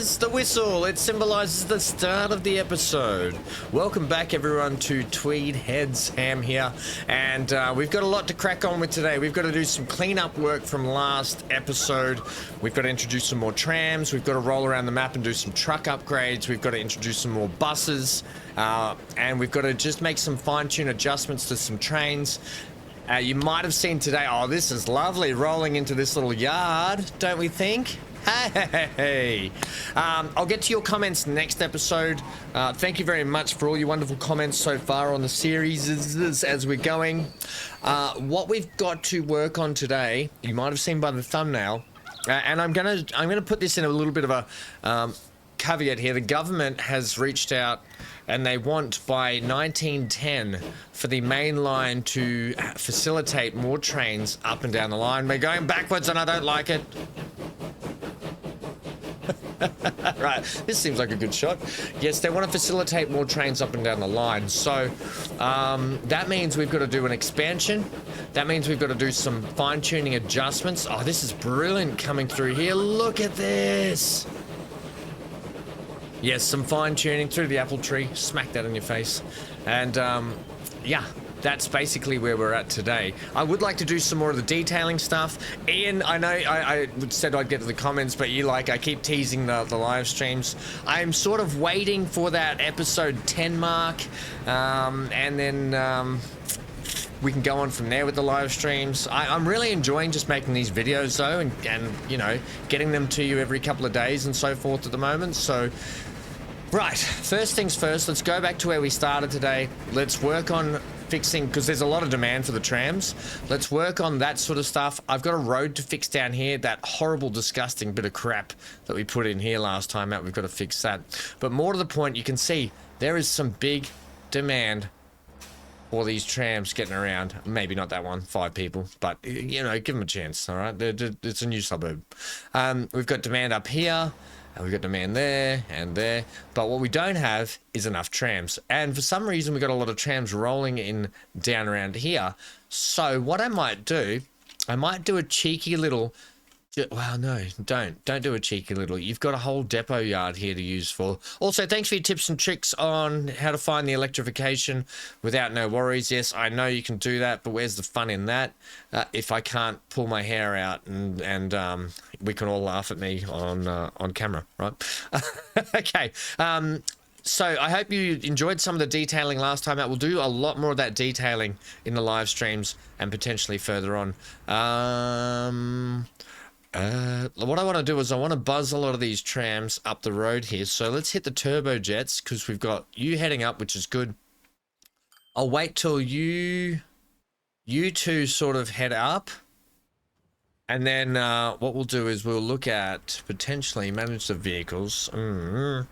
is the whistle. It symbolizes the start of the episode. Welcome back, everyone, to Tweed Heads. Ham here, and we've got a lot to crack on with today. We've got to do some cleanup work from last episode. We've got to introduce some more trams. We've got to roll around the map and do some truck upgrades. We've got to introduce some more buses, and we've got to just make some fine-tune adjustments to some trains. You might have seen today, oh, this is lovely, rolling into this little yard, don't we think? Hey! I'll get to your comments next episode. Thank you very much for all your wonderful comments so far on the series as we're going. What we've got to work on today, you might have seen by the thumbnail, and I'm gonna put this in a little bit of a caveat here. The government has reached out and they want by 1910 for the main line to facilitate more trains up and down the line. We're going backwards and I don't like it. Right, this seems like a good shot. Yes, they want to facilitate more trains up and down the line. So that means we've got to do an expansion. That means we've got to do some fine-tuning adjustments. Oh, this is brilliant coming through here. Look at this. Yes, some fine-tuning through the apple tree. Smack that in your face. And yeah, that's basically where we're at today. I would like to do some more of the detailing stuff. Ian, I know I said I'd get to the comments, but I keep teasing the live streams. I'm sort of waiting for that episode 10 mark, and then we can go on from there with the live streams. I'm really enjoying just making these videos though, and you know, getting them to you every couple of days and so forth at the moment. So right, first things first, let's go back to where we started today. Let's work on fixing, because there's a lot of demand for the trams. Let's work on that sort of stuff. I've got a road to fix down here, that horrible, disgusting bit of crap that we put in here last time out. We've got to fix that. But more to the point, you can see there is some big demand for these trams getting around. Maybe not that one, 5 people, but you know, give them a chance. All right, it's a new suburb. We've got demand up here. And we've got demand there and there, but what we don't have is enough trams. And for some reason, we've got a lot of trams rolling in down around here. So what I might do a cheeky little, well, no, don't do a cheeky little. You've got a whole depot yard here to use for. Also, thanks for your tips and tricks on how to find the electrification without no worries. Yes, I know you can do that, but where's the fun in that? If I can't pull my hair out and we can all laugh at me on camera, right? Okay. So I hope you enjoyed some of the detailing last time out. We'll do a lot more of that detailing in the live streams and potentially further on. What I want to do is I want to buzz a lot of these trams up the road here. So let's hit the turbo jets, because we've got you heading up, which is good. I'll wait till you two sort of head up. And then what we'll do is we'll look at potentially manage the vehicles. And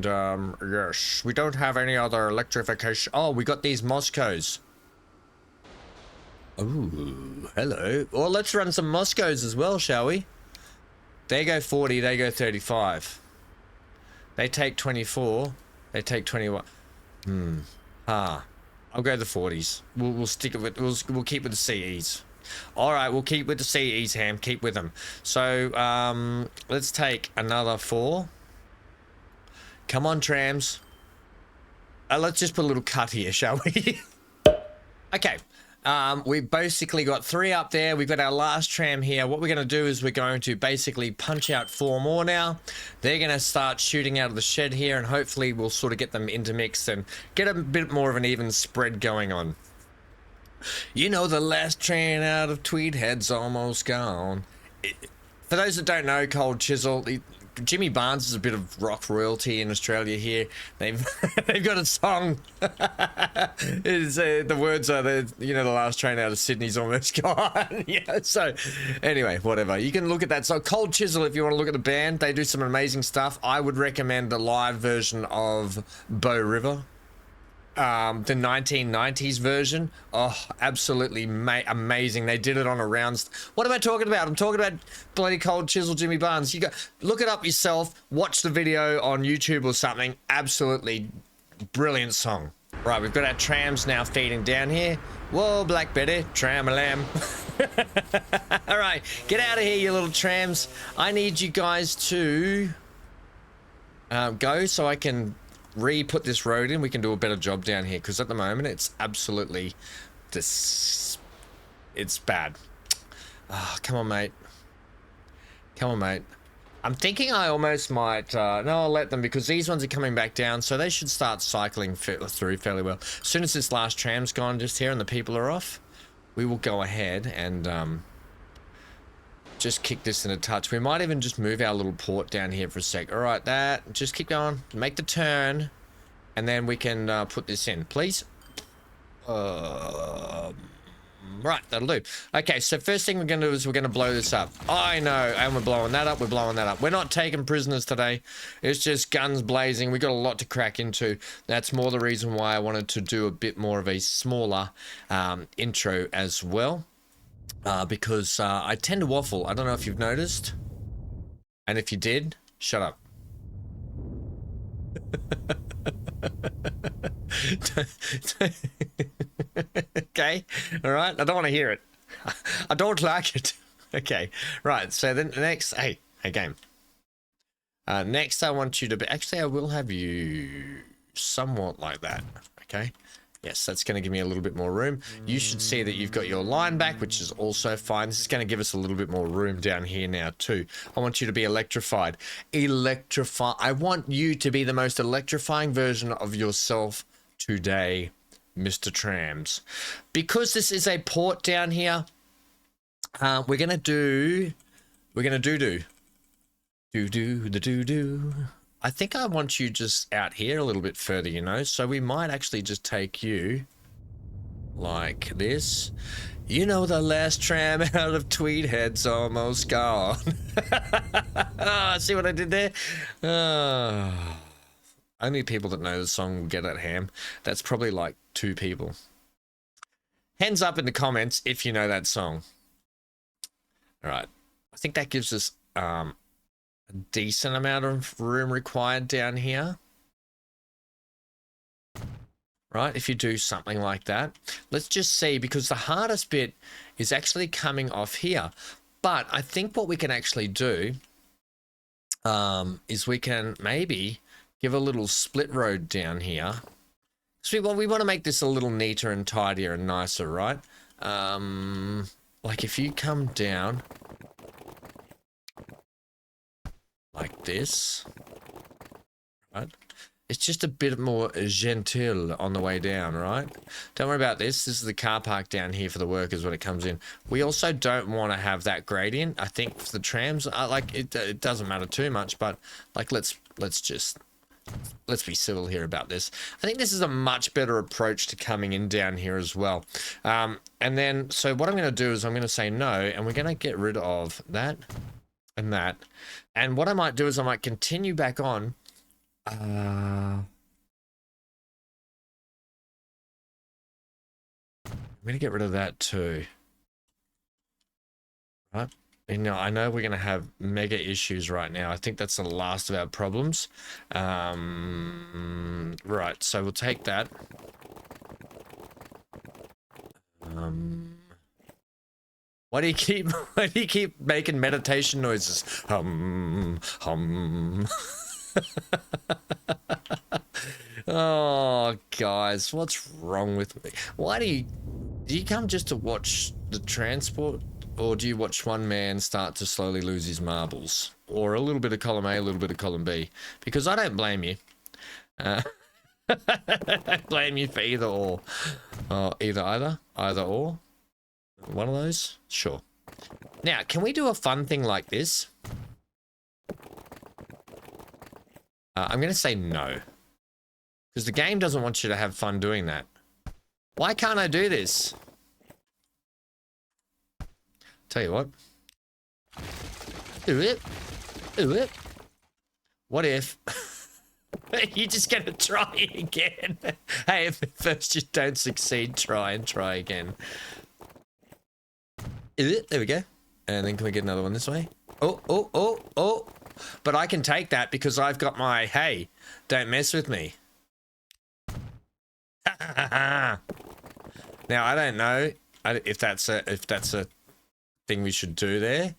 yes, we don't have any other electrification. Oh, we got these Moscows. Ooh, hello. Well, let's run some Moscows as well, shall we? They go 40, they go 35. They take 24, they take 21. I'll go the 40s. We'll stick with we'll keep with the CEs. All right, we'll keep with the CEs, Ham. Keep with them. So let's take another 4. Come on, trams. Let's just put a little cut here, shall we? Okay. We've basically got 3 up there. We've got our last tram here. What we're going to do is we're going to basically punch out 4 more now. They're going to start shooting out of the shed here, and hopefully we'll sort of get them intermixed and get a bit more of an even spread going on. You know, the last train out of Tweed Heads almost gone. For those that don't know, Cold Chisel, Jimmy Barnes is a bit of rock royalty in Australia here. They've got a song. The words are the last train out of Sydney's almost gone. Yeah. So anyway, whatever. You can look at that. So Cold Chisel, if you want to look at the band, they do some amazing stuff. I would recommend the live version of Bow River. The 1990s version. Oh, absolutely amazing. They did it on a round. What am I talking about? I'm talking about bloody Cold Chisel, Jimmy Barnes. You go look it up yourself. Watch the video on YouTube or something. Absolutely brilliant song. Right, we've got our trams now feeding down here. Whoa, Black Betty, tram-a-lam. All right, get out of here, you little trams. I need you guys to go so I can re-put this road in. We can do a better job down here because at the moment it's absolutely it's bad. Oh, come on, mate. Come on, mate. I'm thinking I almost might... no, I'll let them because these ones are coming back down, so they should start cycling through fairly well. As soon as this last tram's gone just here and the people are off, we will go ahead and just kick this in a touch. We might even just move our little port down here for a sec. All right, that. Just keep going. Make the turn, and then we can put this in, please. Right, that'll do. Okay, so first thing we're going to do is we're going to blow this up. I know, and we're blowing that up, we're blowing that up. We're not taking prisoners today. It's just guns blazing. We've got a lot to crack into. That's more the reason why I wanted to do a bit more of a smaller intro as well. Because I tend to waffle. I don't know if you've noticed. And if you did, shut up. Okay, all right. I don't want to hear it. I don't like it. Okay, right. So then next, hey game. Next, I want you to be. Actually, I will have you somewhat like that. Okay. Yes, that's going to give me a little bit more room. You should see that you've got your line back, which is also fine. This is going to give us a little bit more room down here now too. I want you to be electrified. I want you to be the most electrifying version of yourself today, Mr. Trams. Because this is a port down here, we're going to do the I think I want you just out here a little bit further, you know, so we might actually just take you like this. You know, the last tram out of Tweed Heads almost gone. See what I did there? Only people that know the song will get that ham. That's probably like 2 people. Hands up in the comments if you know that song. All right. I think that gives us a decent amount of room required down here. Right, if you do something like that. Let's just see, because the hardest bit is actually coming off here. But I think what we can actually do is we can maybe give a little split road down here. So we want to make this a little neater and tidier and nicer, right? Like if you come down like this, right? It's just a bit more genteel on the way down, right? Don't worry about this. This is the car park down here for the workers when it comes in. We also don't want to have that gradient. I think for the trams, like it doesn't matter too much, but like let's be civil here about this. I think this is a much better approach to coming in down here as well. And then, so what I'm going to do is I'm going to say no, and we're going to get rid of that and that. And what I might do is I might continue back on. I'm going to get rid of that too. Right? You know, I know we're going to have mega issues right now. I think that's the last of our problems. Right, so we'll take that. Why do you keep making meditation noises? Hum. Oh, guys, what's wrong with me? Why do you come just to watch the transport, or do you watch one man start to slowly lose his marbles, or a little bit of column A, a little bit of column B? Because I don't blame you. I don't blame you for either or. Either or. One of those? Sure. Now, can we do a fun thing like this? I'm going to say no. Because the game doesn't want you to have fun doing that. Why can't I do this? Tell you what. Do it. What if... You're just going to try again? Hey, if at first you don't succeed, try again. There we go. And then can we get another one this way? Oh. But I can take that because I've got my, hey, don't mess with me. Now, I don't know if that's a thing we should do there.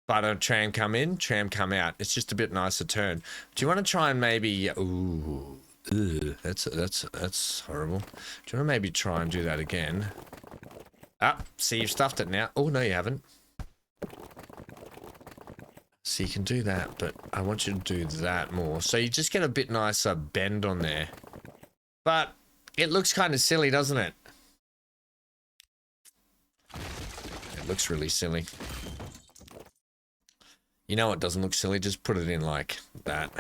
But a tram come in, tram come out. It's just a bit nicer turn. Do you want to try and maybe... Ooh, ugh, that's horrible. Do you want to maybe try and do that again? Ah, see, you've stuffed it now. Oh, no, you haven't. So you can do that, but I want you to do that more. So you just get a bit nicer bend on there. But it looks kind of silly, doesn't it? It looks really silly. You know it doesn't look silly, just put it in like that.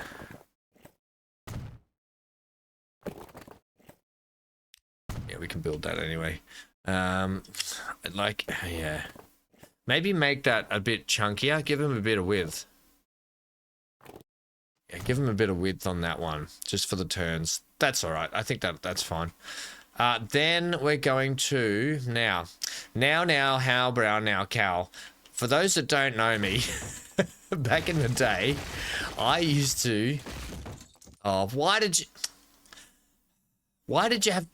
Yeah, we can build that anyway. Like, yeah. Maybe make that a bit chunkier, give him a bit of width. Yeah, give him a bit of width on that one, just for the turns. That's alright, I think that's fine. Then we're going to, now, how brown, now, Cal. For those that don't know me, back in the day, I used to... Oh, why did you have...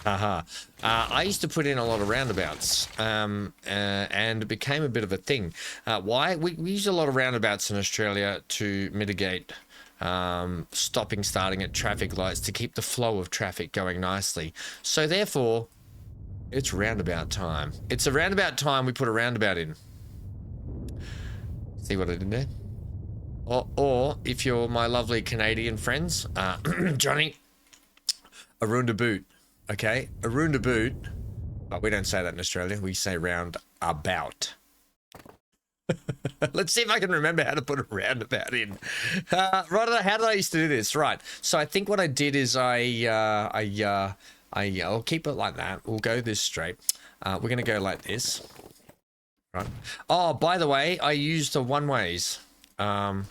Haha. I used to put in a lot of roundabouts, and it became a bit of a thing. Why? We use a lot of roundabouts in Australia to mitigate stopping, starting at traffic lights to keep the flow of traffic going nicely. So therefore, it's roundabout time. It's a roundabout time we put a roundabout in. See what I did there? Or if you're my lovely Canadian friends, Johnny, a roundabout. Okay, a roundabout, but we don't say that in Australia. We say roundabout. Let's see if I can remember how to put a roundabout in. Right, how did I used to do this? Right, so I think what I did is I'll keep it like that. We'll go this straight. We're going to go like this. Right. Oh, by the way, I used the one-ways. We'll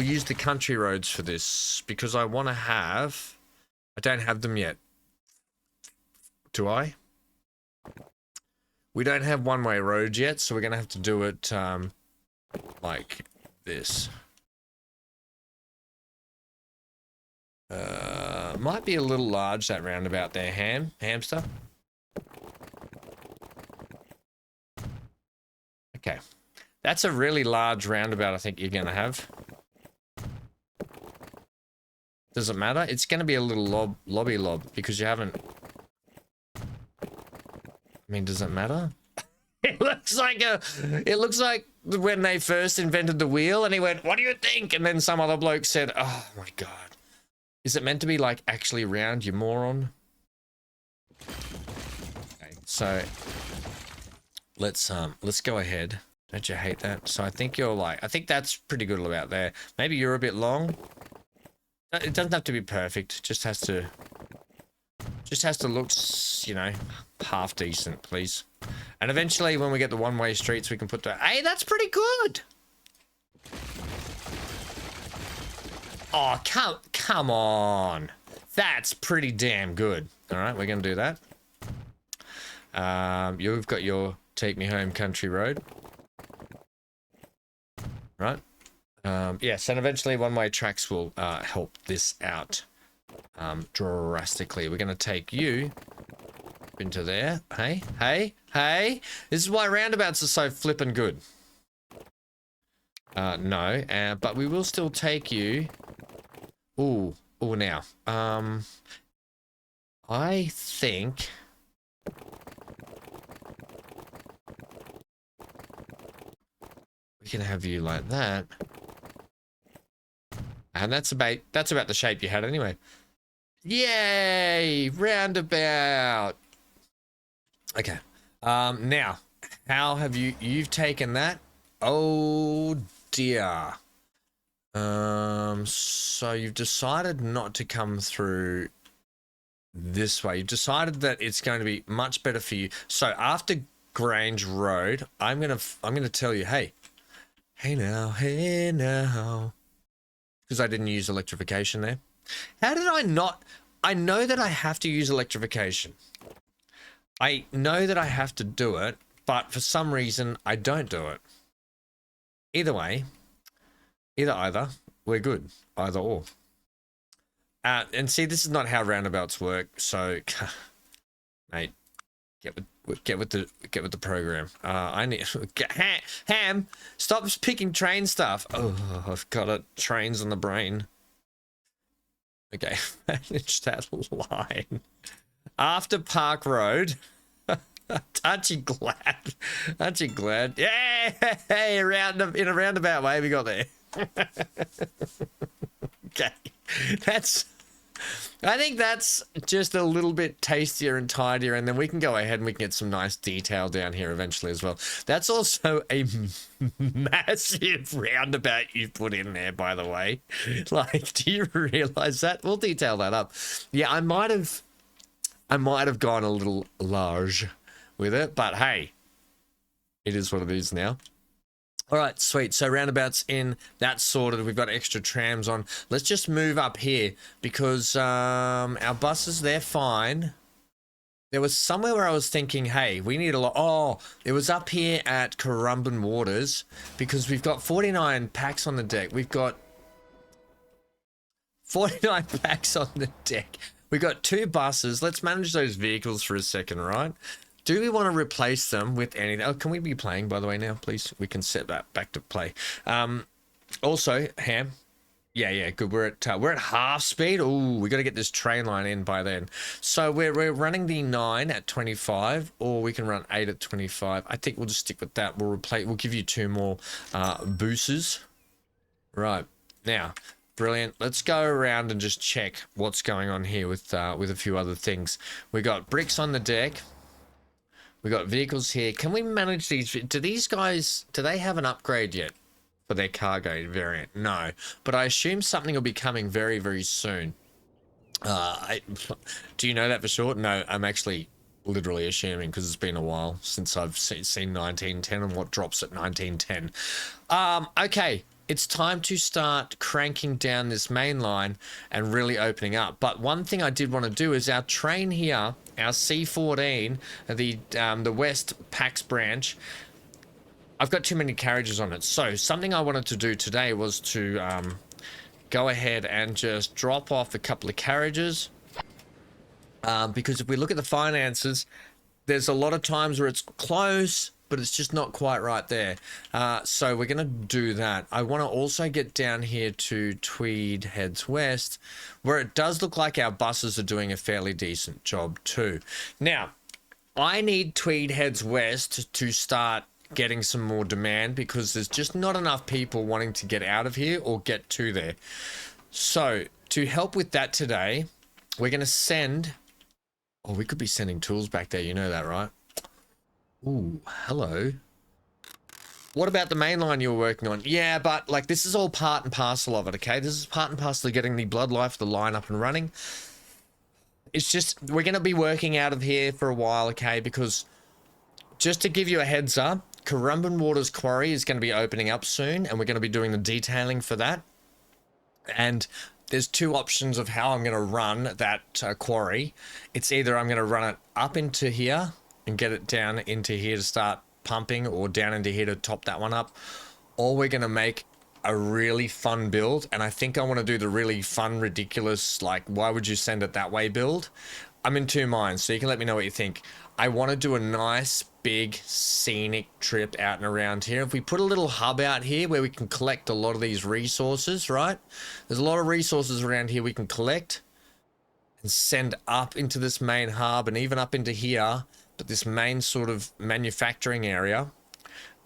use the country roads for this because I want to have... I don't have them yet. Do I? We don't have one-way roads yet, so we're going to have to do it like this. Might be a little large, that roundabout there, hamster. Okay. That's a really large roundabout I think you're going to have. Does it matter? It's going to be a little lobby because you haven't... I mean, does it matter? It looks like when they first invented the wheel and he went, "What do you think?" And then some other bloke said, "Oh my god. Is it meant to be like actually round, you moron?" Okay, so let's go ahead. Don't you hate that? So I think I think that's pretty good about there. Maybe you're a bit long. It doesn't have to be perfect. It just has to look, you know, half decent, please. And eventually, when we get the one-way streets, we can put the... Hey, that's pretty good! Oh, come on! That's pretty damn good. Alright, we're going to do that. You've got your Take Me Home Country Road. Right? Yes, and eventually one-way tracks will help this out drastically. We're going to take you into there. Hey. This is why roundabouts are so flippin' good. No, but we will still take you. Ooh, now. I think... we can have you like that. And that's about the shape you had anyway. Yay! Roundabout! Okay. Now, how have you've taken that? Oh dear. So you've decided not to come through this way. You've decided that it's going to be much better for you. So after Grange Road, I'm gonna tell you, hey now. Because I didn't use electrification there. How did I not? I know that I have to use electrification. I know that I have to do it, but for some reason I don't do it. Either way, either, we're good. Either or. And see, this is not how roundabouts work, so Mate, get with the program. I need Ham. Stop picking train stuff. Oh, I've got it. Trains on the brain. Okay, manage that line. After Park Road. Aren't you glad? Aren't you glad? Yeah, hey, in a roundabout way we got there. Okay, I think that's just a little bit tastier and tidier, and then we can go ahead and we can get some nice detail down here eventually as well. That's also a massive roundabout you put in there, by the way. Like, do you realize that? We'll detail that up. Yeah, I might have gone a little large with it, but hey, it is what it is now. All right, sweet. So roundabouts in, that's sorted. We've got extra trams on. Let's just move up here because our buses, they're fine. There was somewhere where I was thinking, hey, we need a lot. Oh, it was up here at Currumbin Waters because we've got 49 packs on the deck. We've got 49 packs on the deck. We've got 2 buses. Let's manage those vehicles for a second, right? Do we want to replace them with anything? Oh, can we be playing, by the way, now, please? We can set that back to play. Also, Ham. Yeah, good. We're at half speed. Ooh, we got to get this train line in by then. So we're running the 9 at 25, or we can run 8 at 25. I think we'll just stick with that. We'll give you 2 more boosters. Right now. Brilliant. Let's go around and just check what's going on here with a few other things. We got bricks on the deck. We got vehicles here. Can we manage these? Do these guys, do they have an upgrade yet for their cargo variant? No, but I assume something will be coming very, very soon. Do you know that for sure? No, I'm actually literally assuming because it's been a while since I've seen 1910 and what drops at 1910. Okay. It's time to start cranking down this main line and really opening up. But one thing I did want to do is our train here, our C14, the West Pax branch, I've got too many carriages on it. So something I wanted to do today was to go ahead and just drop off a couple of carriages. Because if we look at the finances, there's a lot of times where it's close, but it's just not quite right there. So we're going to do that. I want to also get down here to Tweed Heads West, where it does look like our buses are doing a fairly decent job too. Now, I need Tweed Heads West to start getting some more demand because there's just not enough people wanting to get out of here or get to there. So to help with that today, we're going to send... Oh, we could be sending tools back there. You know that, right? Ooh, hello. What about the main line you were working on? Yeah, but like this is all part and parcel of it, okay? This is part and parcel of getting the Bloodlife, the line up and running. It's just, we're going to be working out of here for a while, okay? Because just to give you a heads up, Currumbin Waters Quarry is going to be opening up soon and we're going to be doing the detailing for that. And there's 2 options of how I'm going to run that quarry. It's either I'm going to run it up into here and get it down into here to start pumping, or down into here to top that one up, or we're going to make a really fun build. And I think I want to do the really fun, ridiculous, like, why would you send it that way build? I'm in 2 minds, so you can let me know what you think. I want to do a nice, big, scenic trip out and around here. If we put a little hub out here where we can collect a lot of these resources, right? There's a lot of resources around here we can collect and send up into this main hub and even up into here. But this main sort of manufacturing area,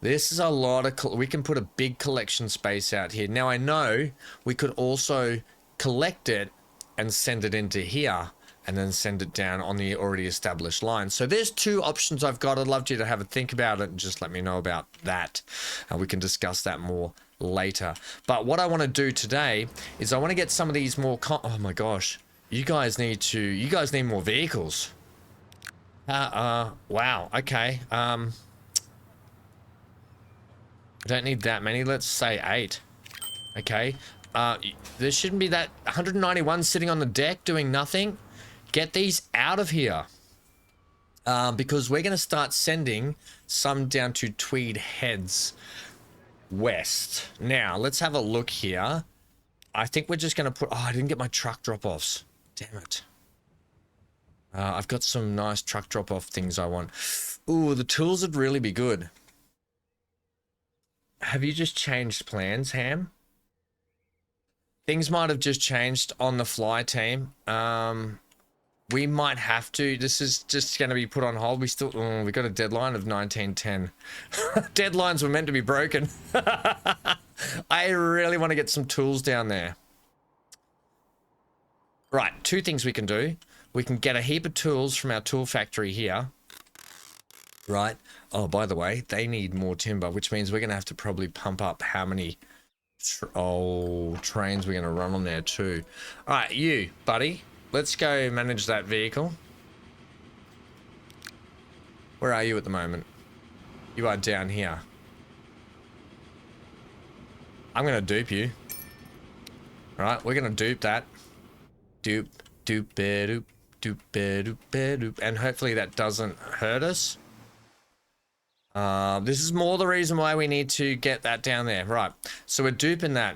this is a lot of... We can put a big collection space out here. Now, I know we could also collect it and send it into here and then send it down on the already established line. So there's 2 options I've got. I'd love you to have a think about it and just let me know about that. We can discuss that more later. But what I want to do today is I want to get some of these more... Oh my gosh. You guys need more vehicles. Wow, okay. I don't need that many. Let's say 8. Okay. There shouldn't be that 191 sitting on the deck doing nothing. Get these out of here. Because we're going to start sending some down to Tweed Heads West. Now, let's have a look here. I think we're just going to put... Oh, I didn't get my truck drop-offs. Damn it. I've got some nice truck drop-off things I want. Ooh, the tools would really be good. Have you just changed plans, Ham? Things might have just changed on the fly, team. We might have to. This is just going to be put on hold. We still, we got a deadline of 1910. Deadlines were meant to be broken. I really want to get some tools down there. Right, two things we can do. We can get a heap of tools from our tool factory here. Right. Oh, by the way, they need more timber, which means we're going to have to probably pump up how many trains we're going to run on there too. All right, you, buddy. Let's go manage that vehicle. Where are you at the moment? You are down here. I'm going to dupe you. All right, we're going to dupe that. Dupe, dupe, doop, doop, doop, doop. And hopefully that doesn't hurt us. This is more the reason why we need to get that down there. Right, so we're duping that.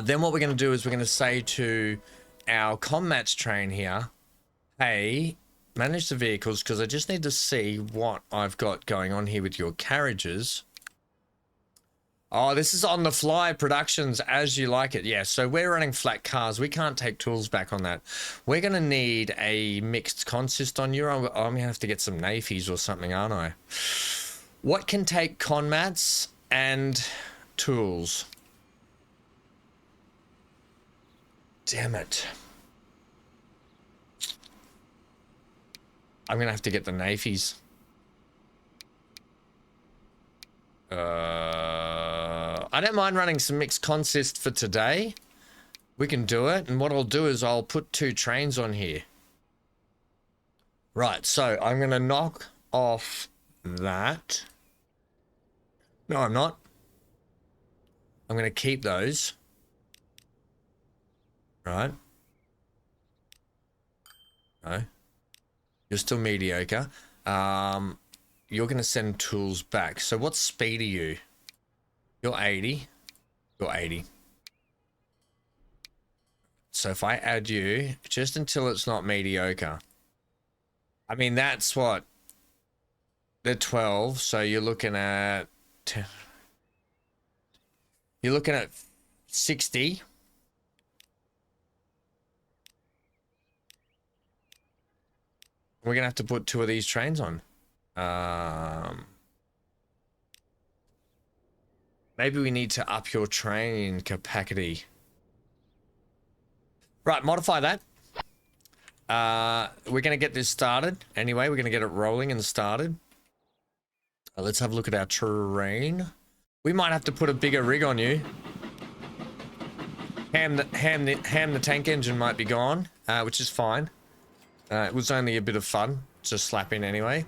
Then what we're going to do is we're going to say to our commatch train here, hey, manage the vehicles, because I just need to see what I've got going on here with your carriages. Oh, this is on the fly productions as you like it. Yeah, so we're running flat cars. We can't take tools back on that. We're going to need a mixed consist on you. I'm going to have to get some nafies or something, aren't I? What can take conmats and tools? Damn it. I'm going to have to get the nafies. I don't mind running some mixed consist for today. We can do it. And what I'll do is I'll put 2 trains on here. Right, so I'm going to knock off that. No, I'm not. I'm going to keep those. Right. No. You're still mediocre. You're going to send tools back. So what speed are you? You're 80. You're 80. So if I add you, just until it's not mediocre. I mean, that's what? They're 12, so you're looking at... You're looking at 60. We're going to have to put 2 of these trains on. Maybe we need to up your train capacity. Right, modify that. We're going to get this started. Anyway, we're going to get it rolling and started. Let's have a look at our terrain. We might have to put a bigger rig on you. Ham the tank engine might be gone, which is fine. It was only a bit of fun to slap in anyway.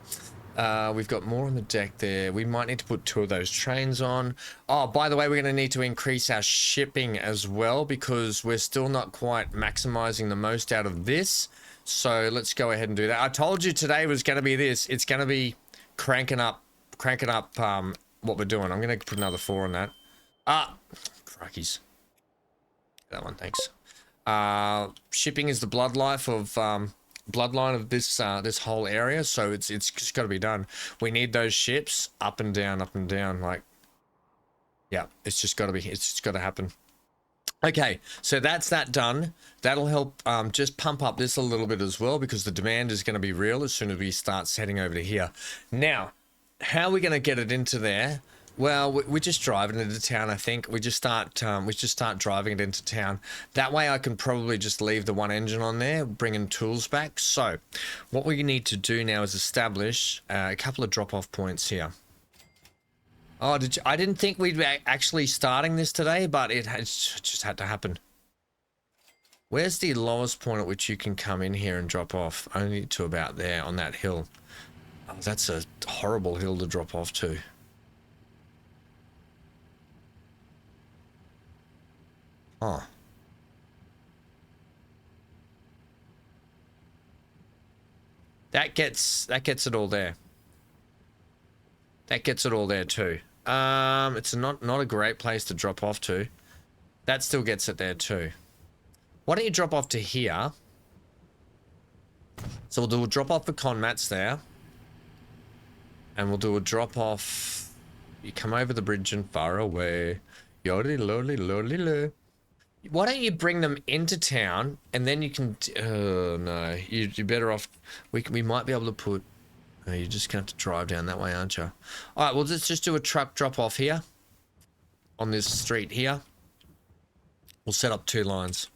We've got more on the deck there. We might need to put 2 of those trains on. Oh, by the way, we're going to need to increase our shipping as well because we're still not quite maximizing the most out of this. So let's go ahead and do that. I told you today was going to be this. It's going to be cranking up what we're doing. I'm going to put another 4 on that. Crikeys. That one, thanks. Shipping is the bloodline of this this whole area, so it's just got to be done. We need those ships up and down, like, yeah, it's just got to happen. Okay, so that's that done. That'll help just pump up this a little bit as well because the demand is going to be real as soon as we start heading over to here. Now, how are we going to get it into there? Well, we just drive it into town, I think. We just start driving it into town. That way I can probably just leave the 1 engine on there, bringing tools back. So what we need to do now is establish a couple of drop-off points here. Oh, I didn't think we'd be actually starting this today, but it just had to happen. Where's the lowest point at which you can come in here and drop off? Only to about there on that hill. Oh, that's a horrible hill to drop off to. Oh. That gets it all there. That gets it all there too. It's not a great place to drop off to. That still gets it there too. Why don't you drop off to here? So we'll do a drop off for con mats there. And we'll do a drop off. You come over the bridge and far away. Yodely lodly lodly lo. Why don't you bring them into town and then you can... Oh no, you're better off... We might be able to put... Oh, you're just going to have to drive down that way, aren't you? Alright, well let's just do a truck drop off here. On this street here. We'll set up 2 lines.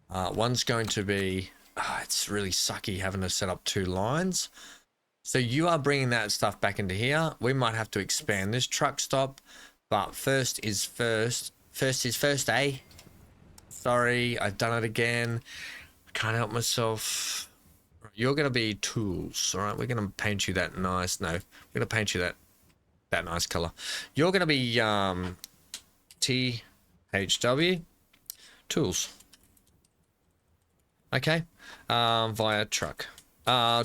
One's going to be... Oh, it's really sucky having to set up 2 lines. So you are bringing that stuff back into here. We might have to expand this truck stop. But first is first. First is first, eh? Sorry, I've done it again. I can't help myself. You're going to be tools, all right? We're going to paint you that nice. No, we're going to paint you that nice color. You're going to be THW tools. Okay. Via truck.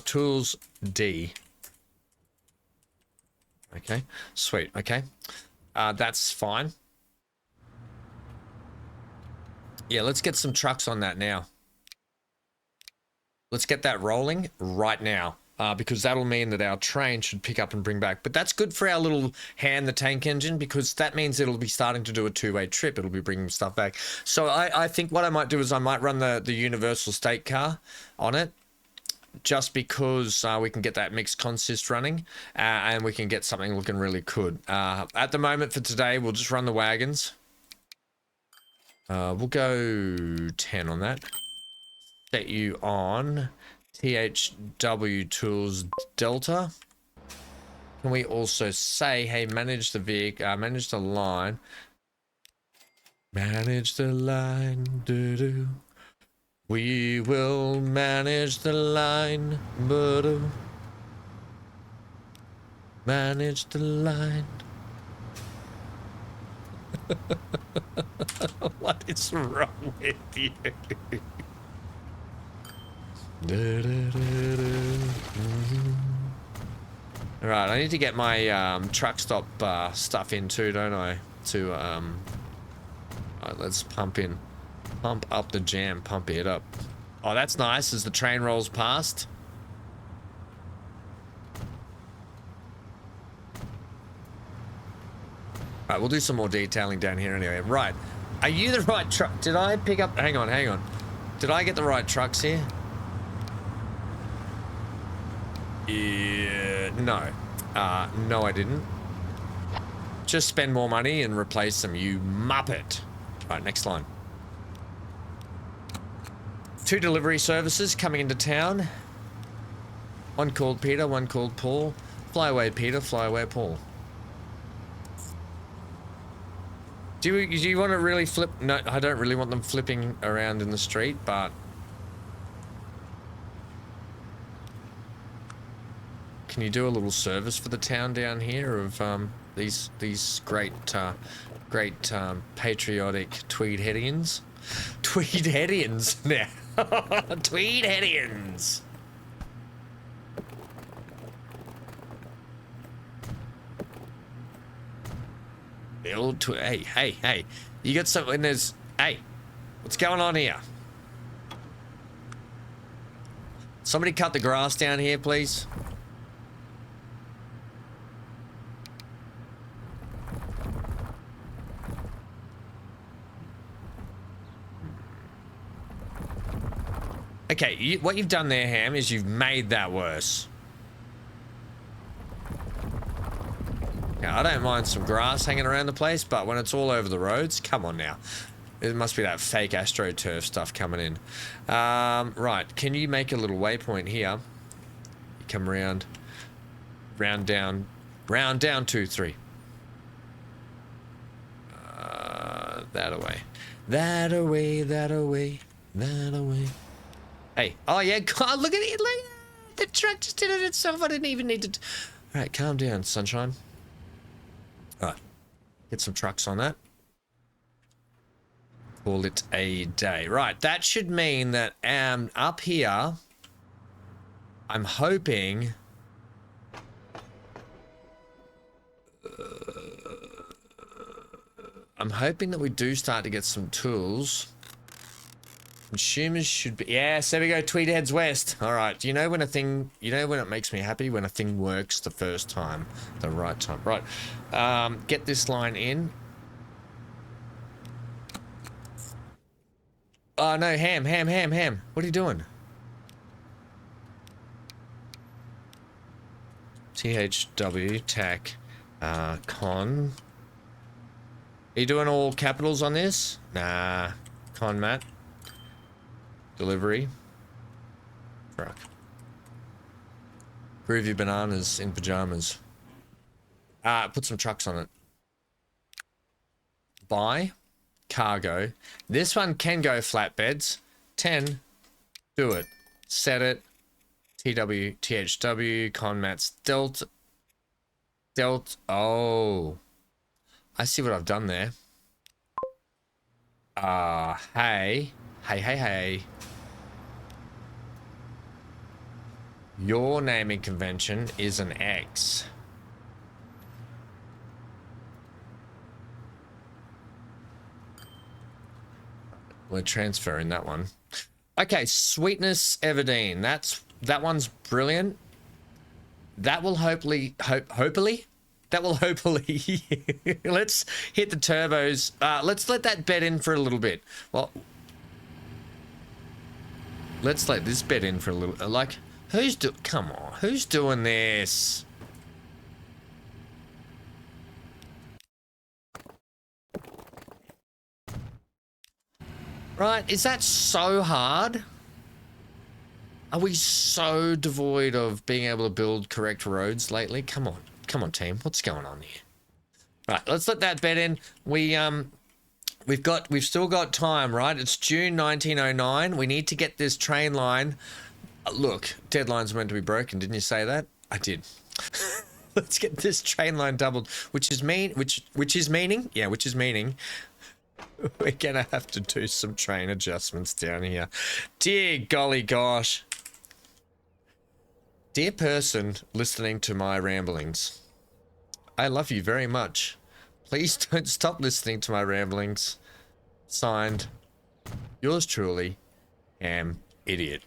Tools D. Okay. Sweet. Okay. That's fine. Yeah, let's get some trucks on that now. Let's get that rolling right now. Because that'll mean that our train should pick up and bring back. But that's good for our little hand the tank engine, because that means it'll be starting to do a 2-way trip. It'll be bringing stuff back. So I think what I might do is I might run the universal state car on it, just because we can get that mixed consist running, and we can get something looking really good. At the moment for today, we'll just run the wagons. We'll go 10 on that. Set you on THW Tools Delta. Can we also say, hey, manage the vehicle, manage the line. Manage the line, doo-doo. We will manage the line, doo-doo. Manage the line. What is wrong with you? Alright, I need to get my truck stop stuff in too, don't I? To alright, let's pump up the jam, pump it up. Oh, that's nice as the train rolls past. Alright, we'll do some more detailing down here anyway. Right, are you the right truck? Did I pick up... Hang on. Did I get the right trucks here? Yeah, no. No, I didn't. Just spend more money and replace them, you muppet. Right, next line. 2 delivery services coming into town. One called Peter, one called Paul. Fly away, Peter, fly away, Paul. Do you want to really flip? No, I don't really want them flipping around in the street, but... Can you do a little service for the town down here of these great patriotic Tweed Headians? Tweed Headians now. Tweed Headians. Hey, you got something? There's... Hey, what's going on here? Somebody cut the grass down here, please. Okay, what you've done there, Ham, is you've made that worse. Now, I don't mind some grass hanging around the place, but when it's all over the roads, come on now. It must be that fake AstroTurf stuff coming in. Right, can you make a little waypoint here? You come round down, 2, 3. That away. That away, that away, that away. Hey, oh yeah, God, look at it, look, the truck just did it itself, I didn't even need to... Alright, calm down, sunshine. Alright, get some trucks on that. Call it a day. Right, that should mean that up here, I'm hoping... I'm hoping that we do start to get some tools Consumers should be. Yes, there we go. Tweed Heads West. All right. Do you know when a thing? You know when it makes me happy when a thing works the first time, the right time. Right. Get this line in. Oh no, Ham. What are you doing? THW tac con. Are you doing all capitals on this? Nah. Con Matt. Delivery. Truck. Groovy bananas in pajamas. Put some trucks on it. Buy. Cargo. This one can go flatbeds. 10. Do it. Set it. TW, THW, Conmats, Delta. Oh. I see what I've done there. Hey. Your naming convention is an X. We're transferring that one. Okay, Sweetness Everdeen. That one's brilliant. That will hopefully let's hit the turbos. Let's let that bed in for a little bit. Well, let's let this bed in for a little. Like, come on, who's doing this? Right, is that so hard? Are we so devoid of being able to build correct roads lately? Come on team, what's going on here? Right, let's let that bed in. We've still got time, right? It's June 1909. We need to get this train line. Look, deadline's meant to be broken. Didn't you say that? I did. Let's get this train line doubled, which is meaning we're gonna have to do some train adjustments down here. Dear golly gosh. Dear person listening to my ramblings, I love you very much. Please don't stop listening to my ramblings. Signed, yours truly, Am Idiot.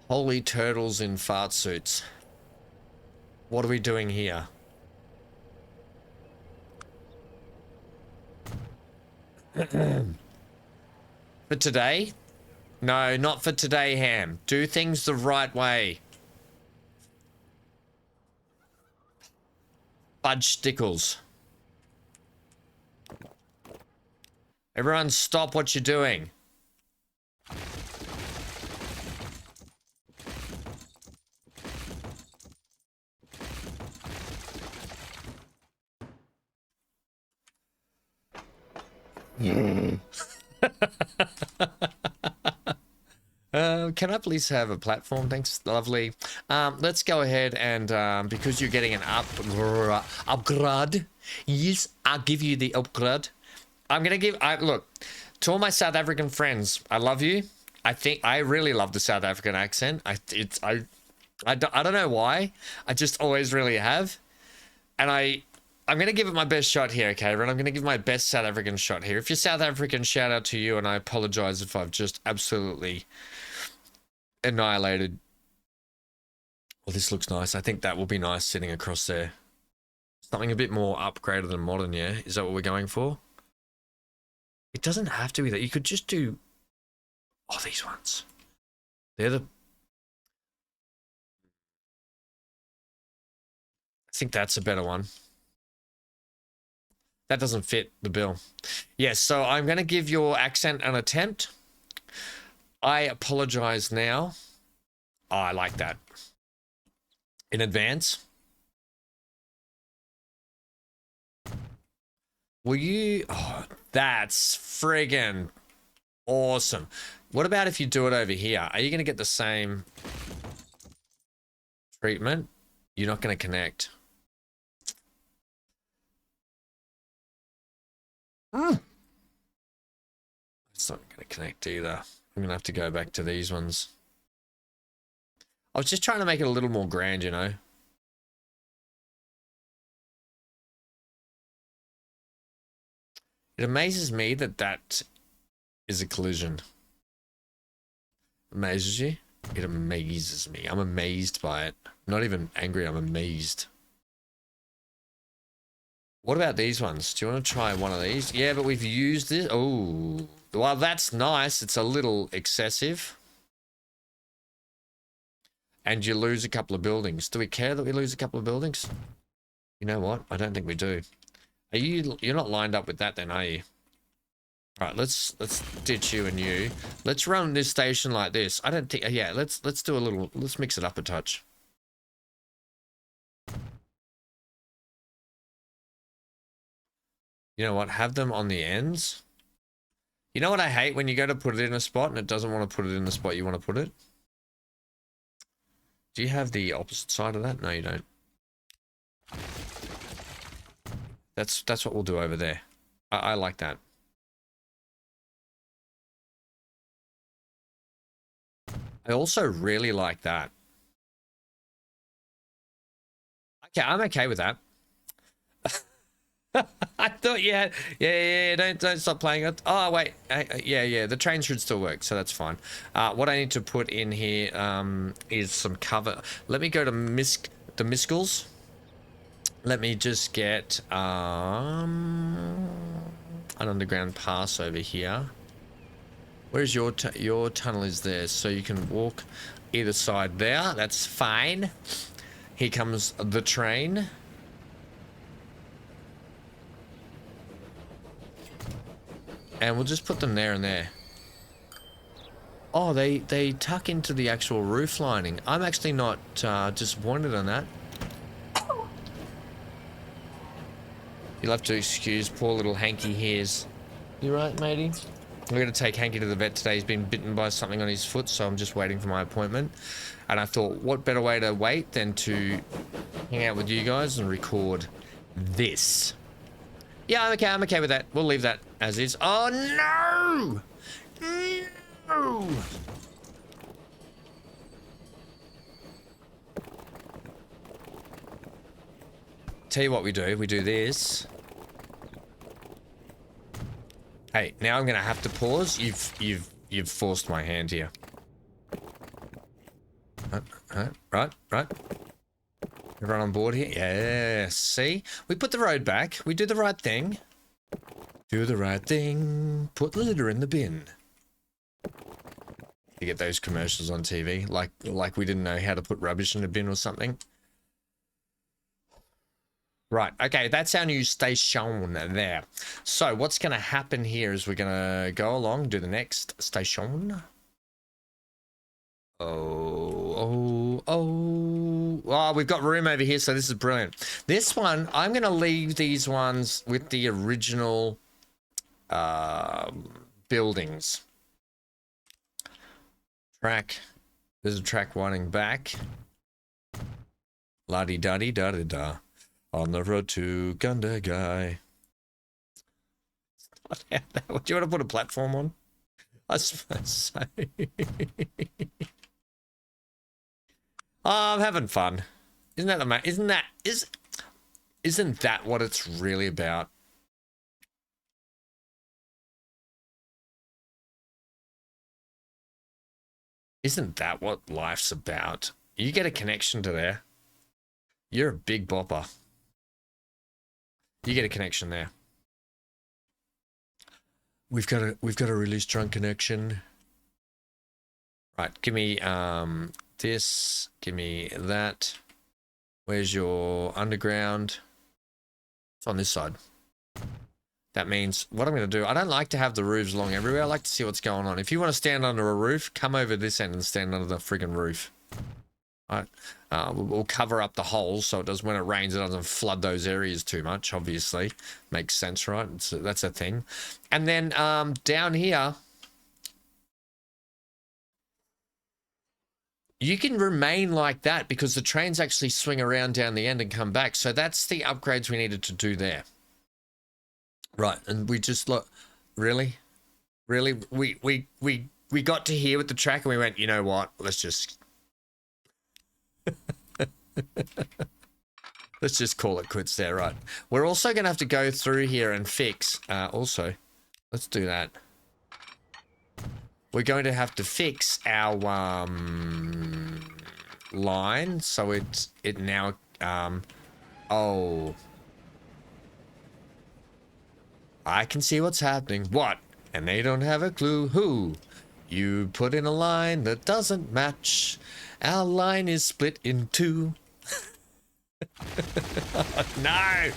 Holy turtles in fart suits. What are we doing here? For today? No, not for today, Ham. Do things the right way. Fudge stickles. Everyone stop what you're doing. Can I please have a platform? Thanks, lovely. Let's go ahead and because you're getting an upgrade. Yes, I'll give you the upgrade. I'm gonna give. Look, to all my South African friends, I love you. I think I really love the South African accent. I don't know why. I just always really have, and I'm going to give it my best shot here, okay, everyone? I'm going to give my best South African shot here. If you're South African, shout out to you, and I apologize if I've just absolutely annihilated. Well, this looks nice. I think that will be nice sitting across there. Something a bit more upgraded than modern, yeah? Is that what we're going for? It doesn't have to be that. You could just do... Oh, these ones. They're the... I think that's a better one. That doesn't fit the bill. Yes, so I'm going to give your accent an attempt. I apologize now. Oh, I like that. In advance. Will you... Oh, that's friggin' awesome. What about if you do it over here? Are you going to get the same treatment? You're not going to connect. It's not going to connect either. I'm going to have to go back to these ones. I was just trying to make it a little more grand, you know. It amazes me that that is a collision. Amazes you? It amazes me. I'm amazed by it. I'm not even angry, I'm amazed. What about these ones? Do you want to try one of these? Yeah, but we've used this. Oh, well, that's nice. It's a little excessive. And you lose a couple of buildings. Do we care that we lose a couple of buildings? You know what? I don't think we do. Are you're not lined up with that then, are you? All right, let's ditch you and you. Let's run this station like this. I don't think, yeah, let's do a little, let's mix it up a touch. You know what? Have them on the ends. You know what I hate? When you go to put it in a spot and it doesn't want to put it in the spot you want to put it. Do you have the opposite side of that? No, you don't. That's what we'll do over there. I like that. I also really like that. Okay, I'm okay with that. I thought, yeah, don't stop playing it. Oh, wait, yeah, the train should still work, so that's fine. What I need to put in here is some cover. Let me go to the Miskels. Let me just get an underground pass over here. Where's your tunnel is there, so you can walk either side there. That's fine. Here comes the train. And we'll just put them there and there. Oh, they tuck into the actual roof lining. I'm actually not disappointed on that. You'll have to excuse poor little Hanky Hairs. You right, matey? We're going to take Hanky to the vet today. He's been bitten by something on his foot, so I'm just waiting for my appointment. And I thought, what better way to wait than to hang out with you guys and record this? Yeah, I'm okay with that. We'll leave that as is. Oh, no! No! Tell you what we do this. Hey, now I'm gonna have to pause. You've forced my hand here. Right. Everyone on board here? Yeah, see? We put the road back. We do the right thing. Do the right thing. Put the litter in the bin. You get those commercials on TV, like we didn't know how to put rubbish in a bin or something. Right, okay, that's our new station there. So what's going to happen here is we're going to go along, do the next station. Oh, we've got room over here, so this is brilliant. This one, I'm going to leave these ones with the original buildings. Track. There's a track running back. La-di-da-di-da-di-da. On the road to Gundagai. Do you want to put a platform on? I suppose so. Oh, I'm having fun. Isn't that what it's really about? Isn't that what life's about? You get a connection to there. You're a big bopper. You get a connection there. We've got a really strong connection. Right, give me this, give me that. Where's your underground? It's on this side. That means what I'm going to do, I don't like to have the roofs along everywhere. I like to see what's going on. If you want to stand under a roof, come over this end and stand under the friggin' roof. All right. We'll cover up the holes so it does, when it rains, it doesn't flood those areas too much, obviously. Makes sense, right? That's a thing. And then down here, you can remain like that because the trains actually swing around down the end and come back. So that's the upgrades we needed to do there. Right, and we just look, really? We got to here with the track and we went, you know what, let's just Let's just call it quits there, right? We're also going to have to go through here and fix, also, let's do that. We're going to have to fix our, line, so it now, oh. I can see what's happening. What? And they don't have a clue. Who? You put in a line that doesn't match. Our line is split in two. No!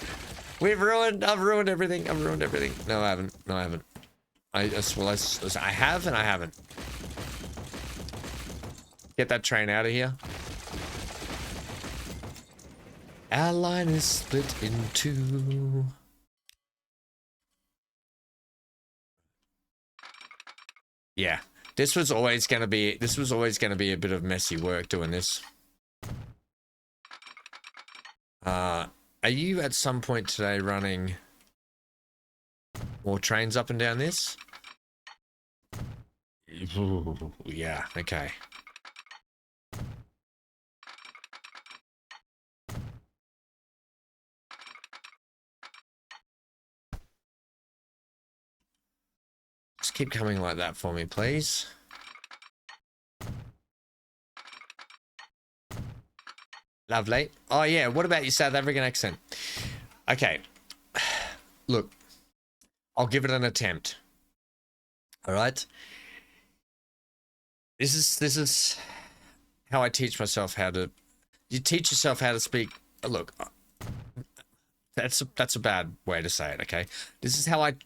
I've ruined everything. I've ruined everything. No, I haven't. No, I haven't. I have and I haven't. Get that train out of here. Our line is split in two. Yeah. This was always going to be a bit of messy work doing this. Are you at some point today running more trains up and down this? Ooh, yeah, okay. Just keep coming like that for me, please. Lovely. Oh, yeah. What about your South African accent? Okay. Look, I'll give it an attempt. All right. This is how I teach myself how to. You teach yourself how to speak. Look, that's a bad way to say it. Okay. This is how I'm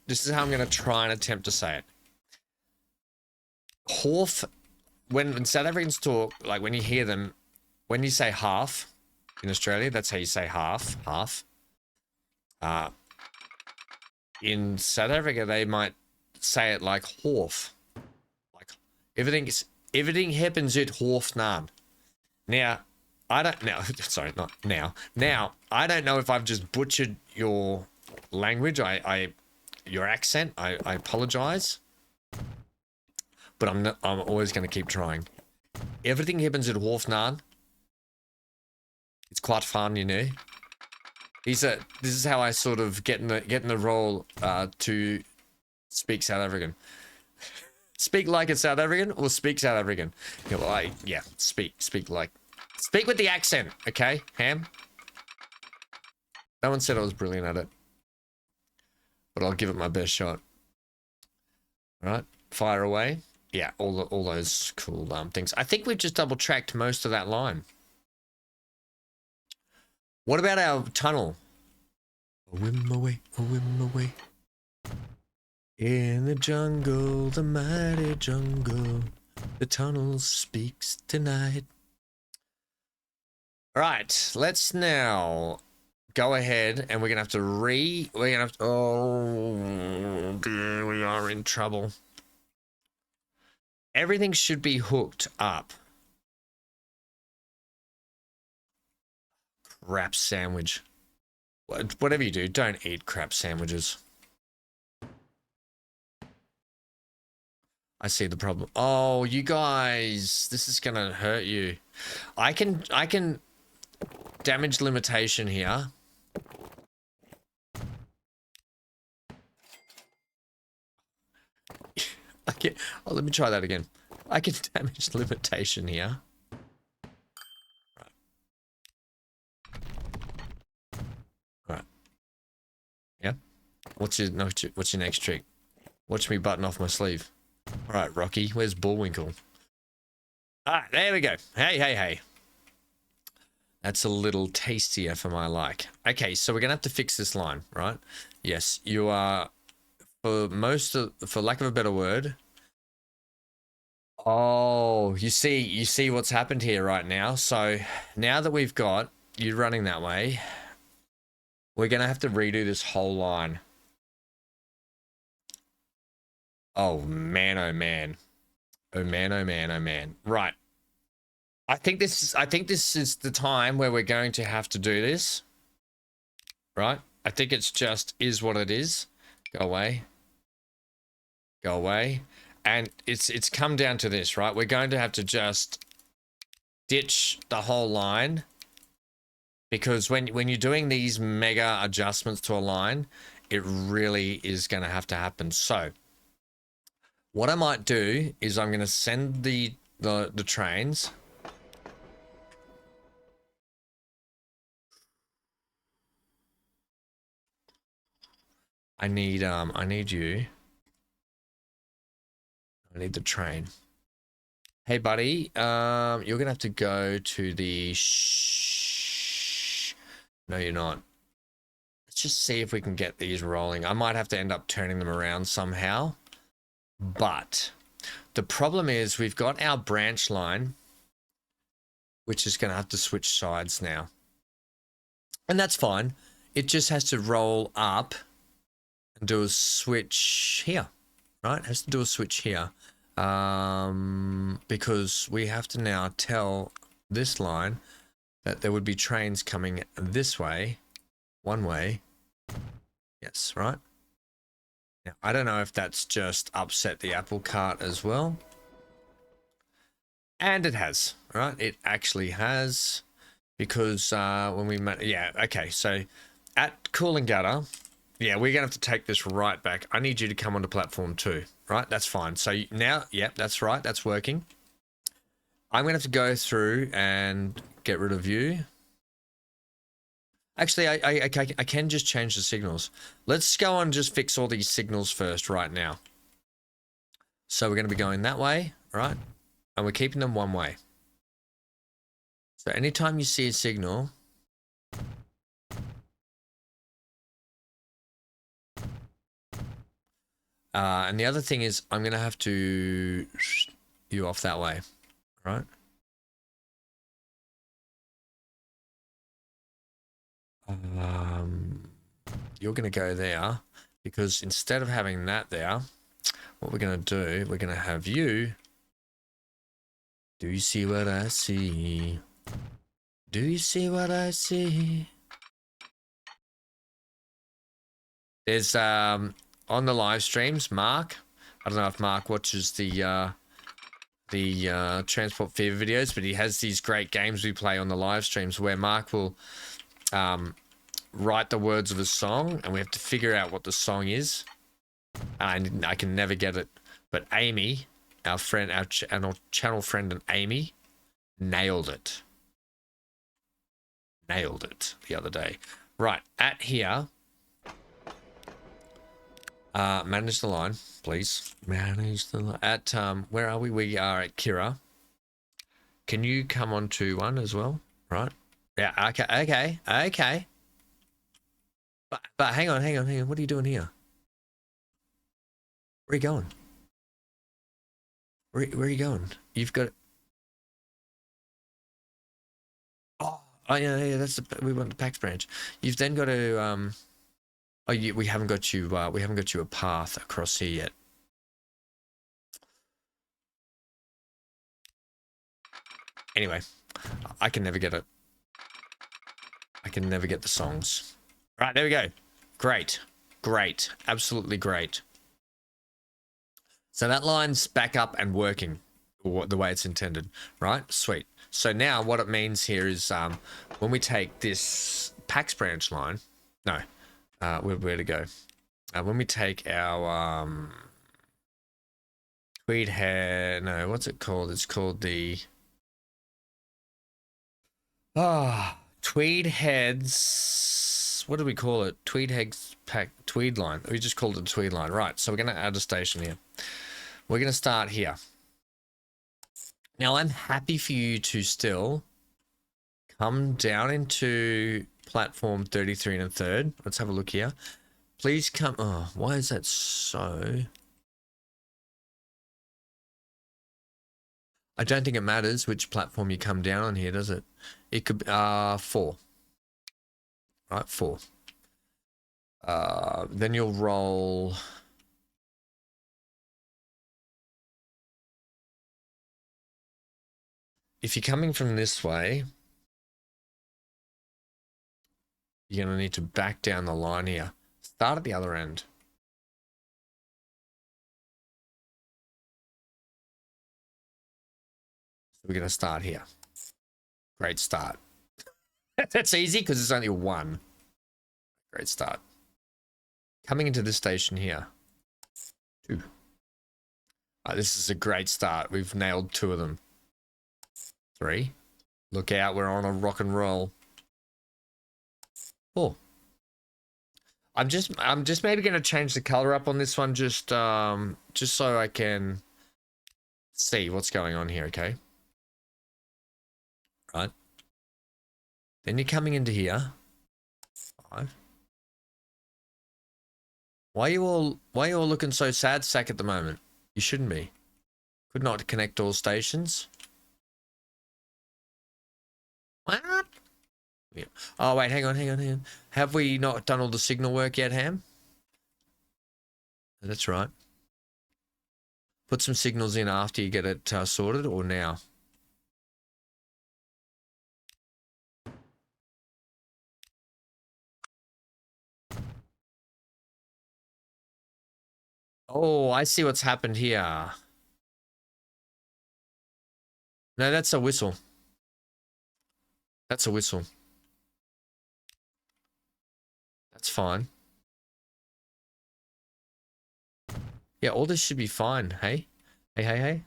going to try and attempt to say it. Half. When South Africans talk, like when you hear them, when you say half. In Australia, that's how you say half. In South Africa, they might say it like half. Like everything happens at half nan. Now, I don't know. Sorry, not now. Now, I don't know if I've just butchered your language. Your accent. I apologize. But I'm always going to keep trying. Everything happens at half nan. It's quite fun, you know. This is how I sort of get in the role to speak South African. Speak like a South African or speak South African. You know, yeah, speak with the accent, okay, Ham? No one said I was brilliant at it, but I'll give it my best shot. All right, fire away. Yeah, all those cool things. I think we've just double tracked most of that line. What about our tunnel? A whim away, a whim away. In the jungle, the mighty jungle, the tunnel speaks tonight. All right, let's now go ahead and we're gonna have to oh dear, we are in trouble. Everything should be hooked up. Crap sandwich. Whatever you do, don't eat crap sandwiches. I see the problem. Oh, you guys, this is gonna hurt you. I can damage limitation here. Oh, let me try that again. I can damage limitation here. Yeah. What's your next trick? Watch me button off my sleeve. All right, Rocky. Where's Bullwinkle? All right, there we go. Hey. That's a little tastier for my like. Okay, so we're gonna have to fix this line, right? Yes, you are. For lack of a better word. Oh, you see what's happened here right now. So now that we've got you running that way. We're going to have to redo this whole line. Oh, man, oh, man. Oh, man, oh, man, oh, man. Right. I think this is the time where we're going to have to do this. Right? I think it's just is what it is. Go away. Go away. And it's come down to this, right? We're going to have to just ditch the whole line, because when you're doing these mega adjustments to a line, it really is going to have to happen. So what I might do is I'm going to send the trains. I need you. I need the train. Hey buddy, you're gonna have to go to the no, you're not. Let's just see if we can get these rolling. I might have to end up turning them around somehow. But the problem is we've got our branch line, which is gonna have to switch sides now. And that's fine. It just has to roll up and do a switch here, right? It has to do a switch here. Because we have to now tell this line that there would be trains coming this way, one way. Yes, right? Now, I don't know if that's just upset the apple cart as well. And it has, right? It actually has, because when we met, yeah, okay, so at Coolangatta, yeah, we're gonna have to take this right back. I need you to come onto platform 2, right? That's fine. So now, yep, that's right, that's working. I'm gonna have to go through and get rid of you. Actually, I can just change the signals. Let's go and just fix all these signals first right now. So we're gonna be going that way, right? And we're keeping them one way. So anytime you see a signal, and the other thing is I'm going to have to you off that way, right? You're going to go there, because instead of having that there, what we're going to do, we're going to have you. Do you see what I see? Do you see what I see? There's on the live streams, Mark. I don't know if Mark watches the Transport Fever videos, but he has these great games we play on the live streams where Mark will write the words of a song, and we have to figure out what the song is. And I can never get it, but Amy, our friend, our channel friend, and Amy nailed it. Nailed it the other day. Right, at here. Manage the line, please. Manage the line. At, where are we? We are at Kira. Can you come on to one as well? Right? Yeah, okay. But hang on. What are you doing here? Where are you going? Where are you going? You've got... Oh yeah, that's we want the PAX branch. You've then got to, oh, we haven't got you a path across here yet. Anyway, I can never get it. I can never get the songs. Right, there we go. Great. Absolutely great. So that line's back up and working the way it's intended, right? Sweet. So now what it means here is when we take this PAX branch line, no, where to go? When we take our Tweed Head, no, what's it called? It's called the Tweed Heads. What do we call it? Tweed Heads Tweed line. We just called it a Tweed line, right? So we're going to add a station here. We're going to start here. Now I'm happy for you to still come down into platform 33 and a third. Let's have a look here. Please come. Oh, why is that so? I don't think it matters which platform you come down on here, does it? It could be 4. Right, 4. Then you'll roll. If you're coming from this way, you're going to need to back down the line here. Start at the other end. So we're going to start here. Great start. That's easy because it's only one. Great start. Coming into this station here. 2. This is a great start. We've nailed 2 of them. 3. Look out, we're on a rock and roll. 4. I'm just maybe going to change the color up on this one just so I can see what's going on here, okay? Right. Then you're coming into here. 5. Why are you all looking so sad sack at the moment? You shouldn't be. Could not connect all stations. What? Yeah. Oh wait, hang on. Have we not done all the signal work yet, Ham? That's right. Put some signals in after you get it sorted, or now? Oh, I see what's happened here. No, that's a whistle. That's a whistle. That's fine. Yeah, all this should be fine. Hey? Hey.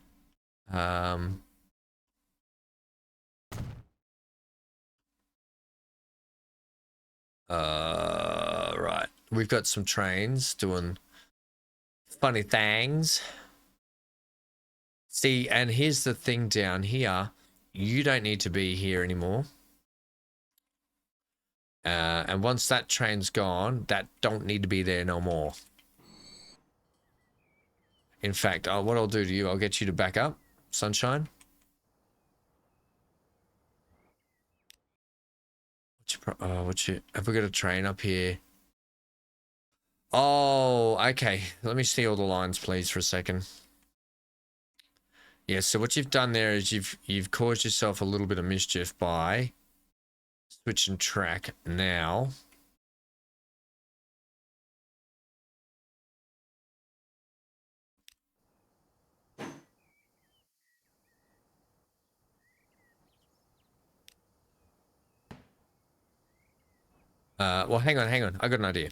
Right. We've got some trains doing funny things. See, and here's the thing down here. You don't need to be here anymore. And once that train's gone, that don't need to be there no more. In fact, what I'll do to you, I'll get you to back up, sunshine. Have we got a train up here? Oh, okay. Let me see all the lines, please, for a second. Yeah, so what you've done there is you've caused yourself a little bit of mischief by switching track now. Well, hang on. I got an idea.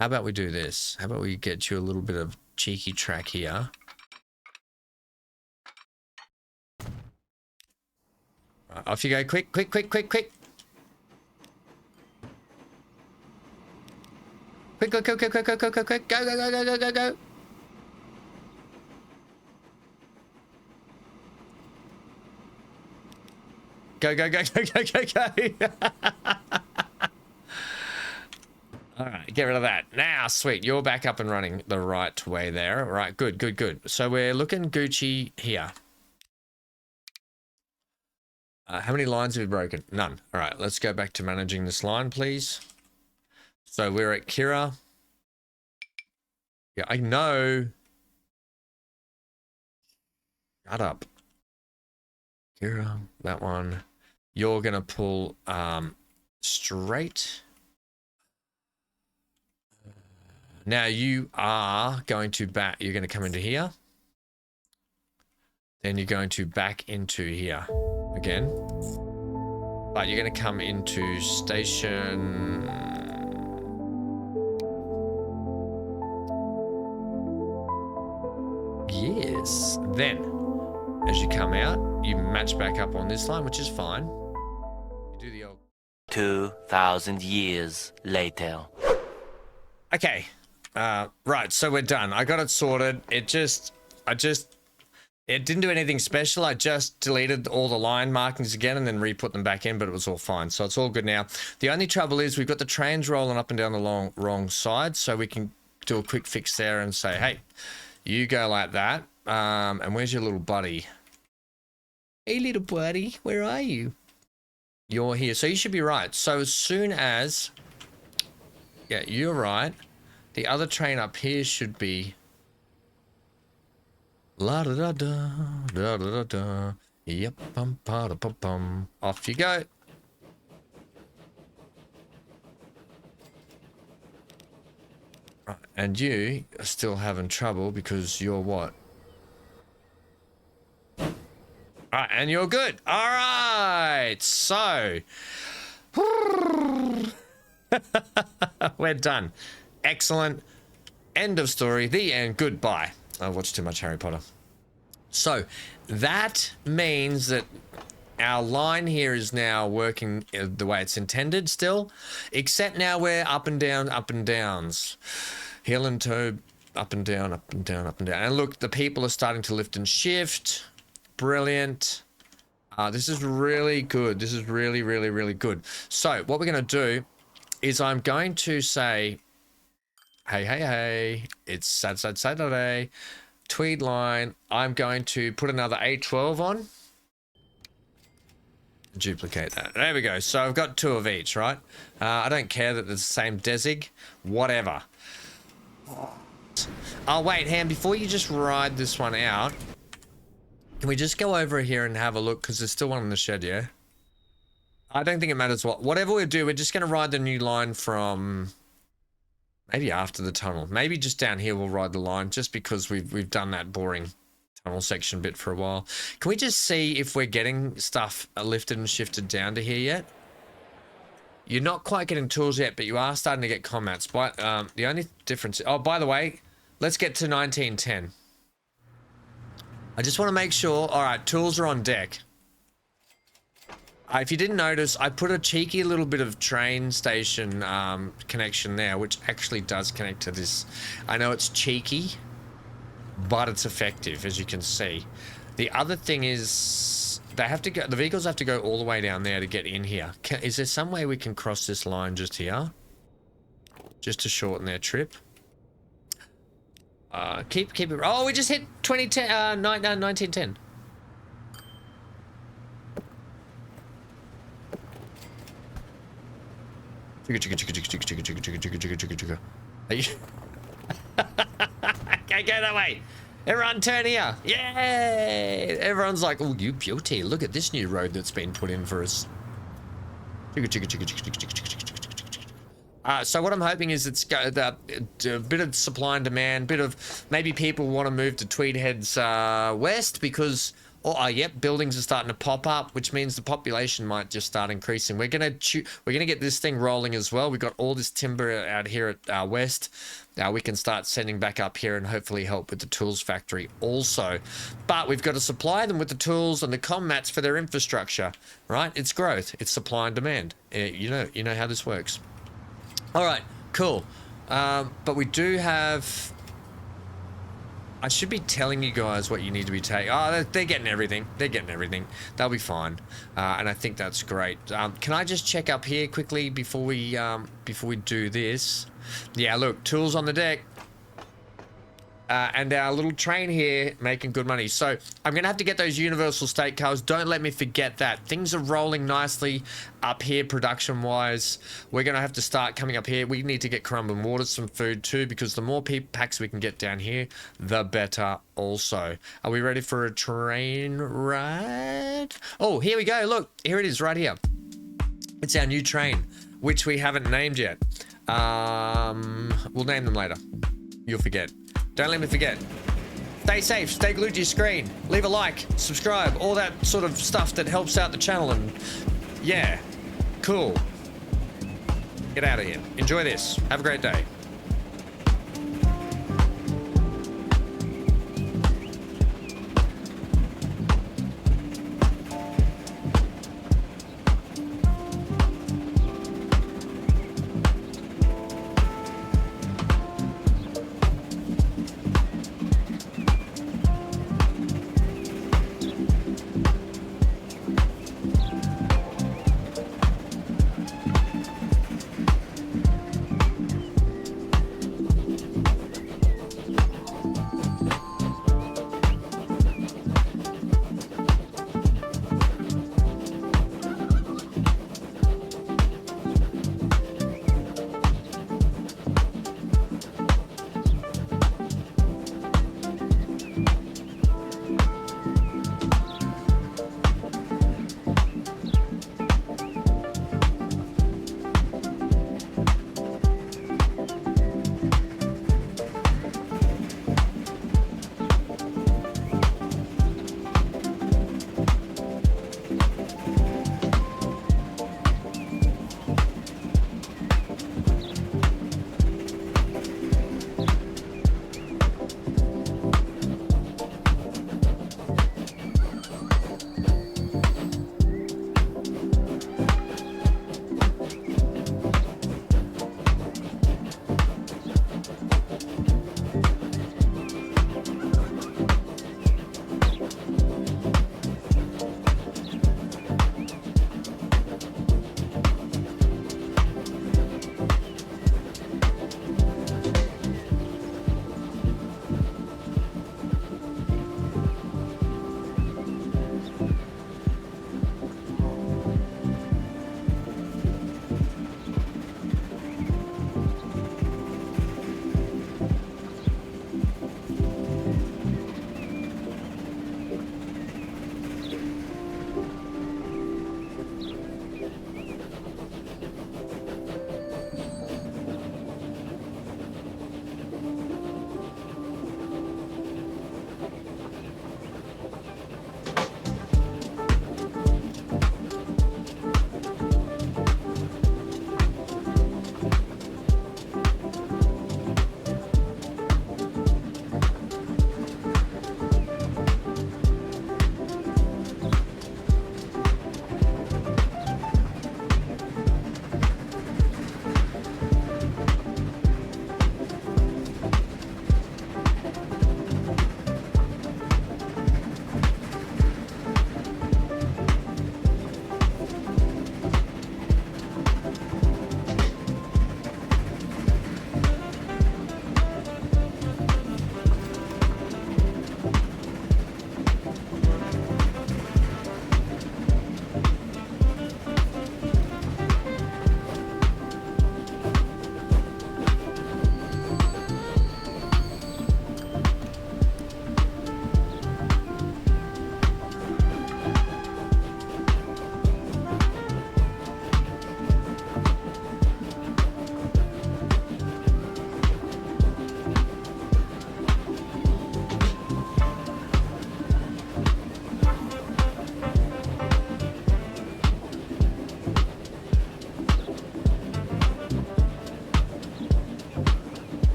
How about we do this? How about we get you a little bit of cheeky track here? Right, off you go. Quick. Quick. Quick, go. Go. Go. All right, get rid of that. Now, sweet. You're back up and running the right way there. All right, good. So we're looking Gucci here. How many lines have we broken? None. All right, let's go back to managing this line, please. So we're at Kira. Yeah, I know. Shut up. Kira, that one. You're going to pull straight. Now you are going to back, you're going to come into here. Then you're going to back into here again. But you're going to come into station. Yes. Then, as you come out, you match back up on this line, which is fine. You do the old 2,000 years later. Okay. Right, so we're done. I got it sorted. It didn't do anything special. I just deleted all the line markings again and then re-put them back in, but it was all fine. So it's all good now. The only trouble is we've got the trains rolling up and down the wrong side, so we can do a quick fix there and say, hey, you go like that. And where's your little buddy? Hey, little buddy, where are you? You're here. So you should be right. So as soon as... Yeah, you're right. The other train up here should be la da da da da da da. Yep, bum pa da bum bum. Off you go. Right, and you are still having trouble because you're what? Alright, and you're good. Alright. right, so we're done. Excellent. End of story. The end. Goodbye. I watched too much Harry Potter. So that means that our line here is now working the way it's intended still, except now we're up and down, up and downs. Heel and toe, up and down, up and down, up and down. And look, the people are starting to lift and shift. Brilliant. This is really good. This is really, really, really good. So what we're going to do is I'm going to say, hey, it's Saturday, Tweed line. I'm going to put another A12 on. Duplicate that. There we go. So I've got 2 of each, right? I don't care that it's the same desig. Whatever. Oh, wait, Ham, before you just ride this one out, can we just go over here and have a look? Because there's still one in the shed, yeah? I don't think it matters what. Whatever we do, we're just going to ride the new line from... maybe after the tunnel. Maybe just down here we'll ride the line, just because we've done that boring tunnel section bit for a while. Can we just see if we're getting stuff lifted and shifted down to here yet? You're not quite getting tools yet, but you are starting to get combats. But the only difference... oh, by the way, let's get to 1910. I just want to make sure... all right, tools are on deck. If you didn't notice, I put a cheeky little bit of train station connection there, which actually does connect to this. I know it's cheeky, but it's effective, as you can see. The other thing is they have to go, the vehicles have to go all the way down there to get in here. Is there some way we can cross this line just here? Just to shorten their trip? Keep it. Oh, we just hit 1910. Okay, go that way. Everyone turn here. Yay! Everyone's like, oh, you beauty. Look at this new road that's been put in for us. So what I'm hoping is it's a bit of supply and demand, bit of maybe people want to move to Tweed Heads west because... yep, buildings are starting to pop up, which means the population might just start increasing. We're gonna get this thing rolling as well. We've got all this timber out here at west. We can start sending back up here and hopefully help with the tools factory also. But we've got to supply them with the tools and the commats for their infrastructure, right? It's growth. It's supply and demand. You know how this works. All right, cool. But we do have... I should be telling you guys what you need to be taking. Oh, they're getting everything. They're getting everything. They'll be fine. And I think that's great. Can I just check up here quickly before we do this? Yeah, look, tools on the deck. And our little train here making good money. So I'm going to have to get those universal state cars. Don't let me forget that. Things are rolling nicely up here production-wise. We're going to have to start coming up here. We need to get Crumb and Water some food too, because the more packs we can get down here, the better also. Are we ready for a train ride? Oh, here we go. Look, here it is right here. It's our new train, which we haven't named yet. We'll name them later. You'll forget. Don't let me forget. Stay safe, stay glued to your screen, leave a like, subscribe, all that sort of stuff that helps out the channel, and yeah, cool. Get out of here. Enjoy this. Have a great day.